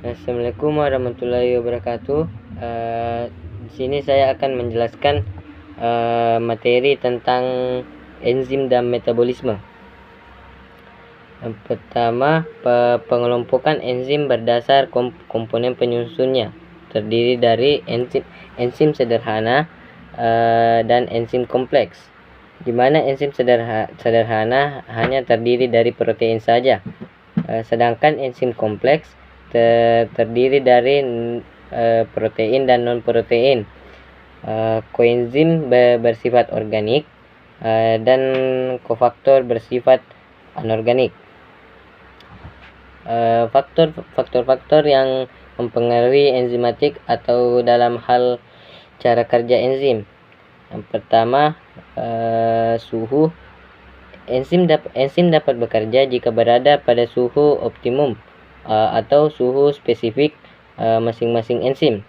Assalamualaikum warahmatullahi wabarakatuh. Di sini saya akan menjelaskan materi tentang enzim dan metabolisme. Yang pertama, pengelompokan enzim berdasar komponen penyusunnya, terdiri dari enzim sederhana dan enzim kompleks, di mana enzim sederhana hanya terdiri dari protein saja, sedangkan enzim kompleks terdiri dari protein dan non protein. Koenzim bersifat organik dan kofaktor bersifat anorganik. Faktor-faktor yang mempengaruhi enzimatik atau dalam hal cara kerja enzim. Yang pertama, suhu. Enzim dapat bekerja jika berada pada suhu optimum atau suhu spesifik masing-masing enzim.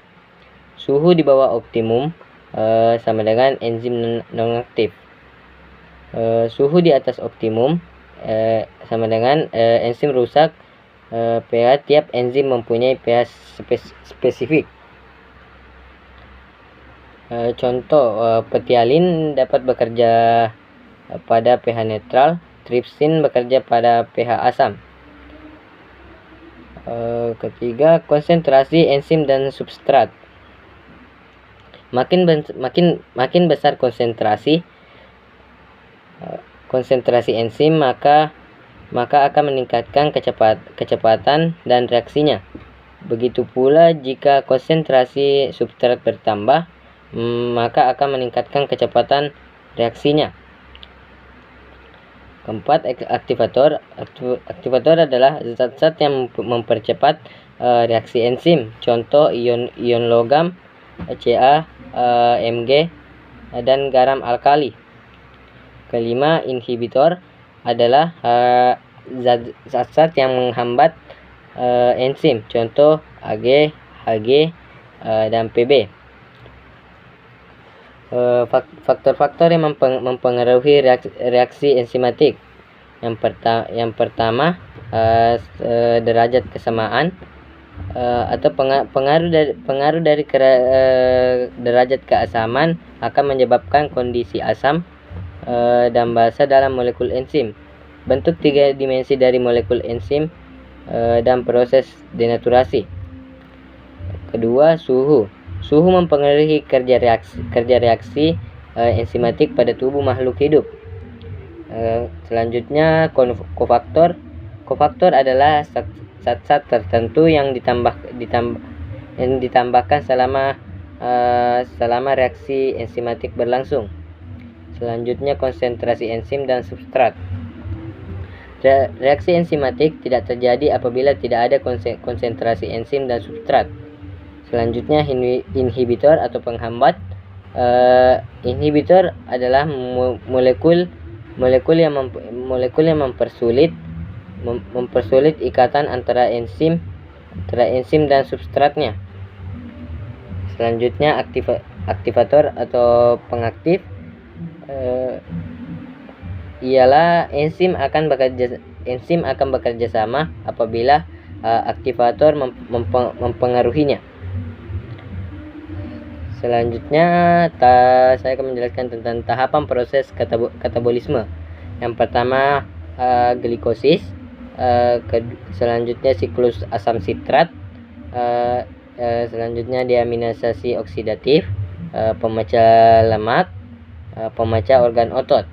Suhu di bawah optimum sama dengan enzim non-aktif. Suhu di atas optimum sama dengan enzim rusak. pH tiap enzim mempunyai pH spesifik. Contoh, petialin dapat bekerja pada pH netral, tripsin bekerja pada pH asam. Ketiga, konsentrasi enzim dan substrat. Makin besar konsentrasi enzim, maka akan meningkatkan kecepatan dan reaksinya. Begitu pula jika konsentrasi substrat bertambah, maka akan meningkatkan kecepatan reaksinya. Keempat, aktivator. Aktivator adalah zat-zat yang mempercepat reaksi enzim. Contoh, ion logam, Ca, Mg, dan garam alkali. Kelima, inhibitor adalah zat-zat yang menghambat enzim. Contoh, Ag, Hg, dan Pb. Faktor-faktor yang mempengaruhi reaksi enzimatik. Yang pertama, derajat kesamaan atau pengaruh dari derajat keasaman akan menyebabkan kondisi asam dan basa dalam molekul enzim. Bentuk 3 dimensi dari molekul enzim dan proses denaturasi. Kedua, suhu. Suhu mempengaruhi kerja reaksi enzimatik pada tubuh makhluk hidup. Selanjutnya, kofaktor. Kofaktor adalah zat-zat tertentu yang ditambahkan selama reaksi enzimatik berlangsung. Selanjutnya, konsentrasi enzim dan substrat. Reaksi enzimatik tidak terjadi apabila tidak ada konsentrasi enzim dan substrat. Selanjutnya, inhibitor atau penghambat. Inhibitor adalah molekul yang mempersulit ikatan antara enzim dan substratnya. Selanjutnya, aktivator atau pengaktif. Ialah enzim akan bekerja sama apabila aktivator mempengaruhinya. Selanjutnya, saya akan menjelaskan tentang tahapan proses katabolisme. Yang pertama, glikosis. Selanjutnya, siklus asam sitrat. Selanjutnya, deaminasasi oksidatif, pemecah lemak, pemecah organ otot.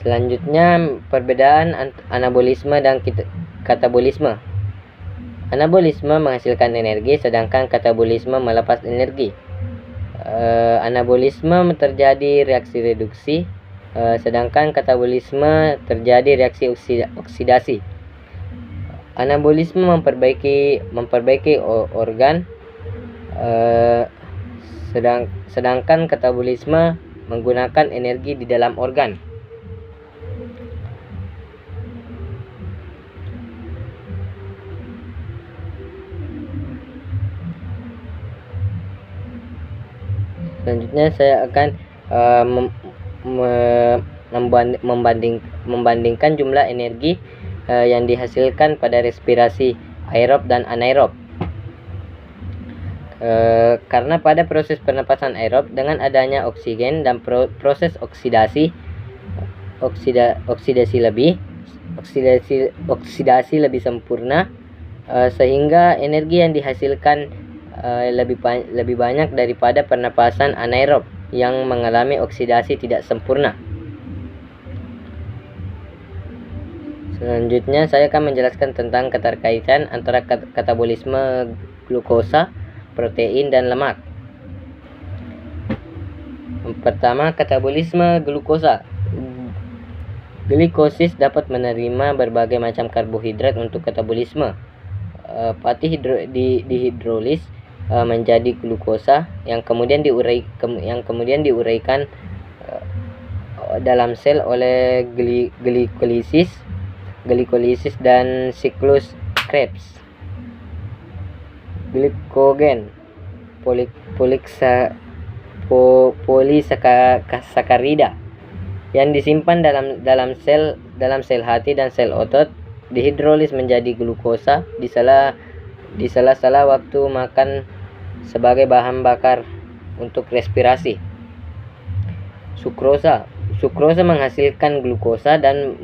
Selanjutnya, perbedaan anabolisme dan katabolisme. Anabolisme menghasilkan energi, sedangkan katabolisme melepas energi. Anabolisme terjadi reaksi reduksi, sedangkan katabolisme terjadi reaksi oksidasi. Anabolisme memperbaiki organ, sedangkan katabolisme menggunakan energi di dalam organ. Selanjutnya, saya akan membandingkan jumlah energi yang dihasilkan pada respirasi aerob dan anaerob. Karena pada proses pernapasan aerob dengan adanya oksigen dan proses oksidasi lebih sempurna, sehingga energi yang dihasilkan lebih banyak daripada pernapasan anaerob yang mengalami oksidasi tidak sempurna. Selanjutnya saya akan menjelaskan tentang keterkaitan antara katabolisme glukosa, protein, dan lemak. Pertama, katabolisme glukosa. Glikosis dapat menerima berbagai macam karbohidrat untuk katabolisme. Pati dihidrolis menjadi glukosa yang kemudian diuraikan dalam sel oleh glikolisis dan siklus Krebs. Glikogen polisakarida yang disimpan dalam sel hati dan sel otot dihidrolis menjadi glukosa di sela-sela waktu makan sebagai bahan bakar untuk respirasi. Sukrosa menghasilkan glukosa dan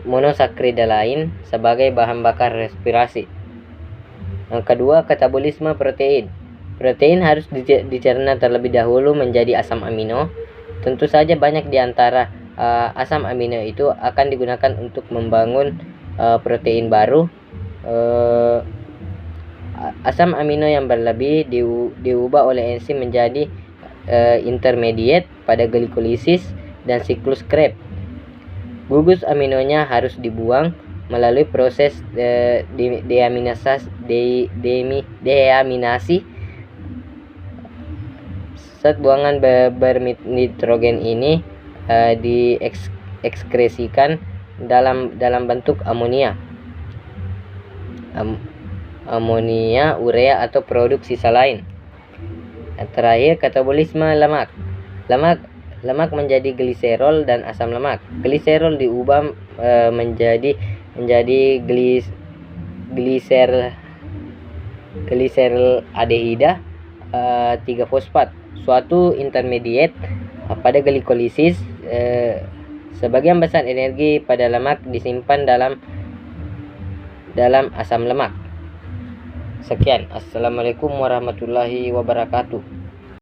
monosakrida lain sebagai bahan bakar respirasi. Yang kedua, katabolisme protein. Protein harus dicerna terlebih dahulu menjadi asam amino. Tentu saja banyak di antara asam amino itu akan digunakan untuk membangun protein baru. Asam amino yang berlebih diubah oleh enzim menjadi intermediate pada glikolisis dan siklus Krebs. Gugus aminonya harus dibuang melalui proses deaminasi. Zat buangan bernitrogen ini diekskresikan dalam bentuk amonia, urea atau produk sisa lain. Yang terakhir, katabolisme lemak. Lemak menjadi gliserol dan asam lemak. Gliserol diubah menjadi gliseraldehida 3-fosfat, suatu intermediate pada glikolisis. Sebagian besar energi pada lemak disimpan dalam asam lemak. Sekian. Assalamualaikum warahmatullahi wabarakatuh.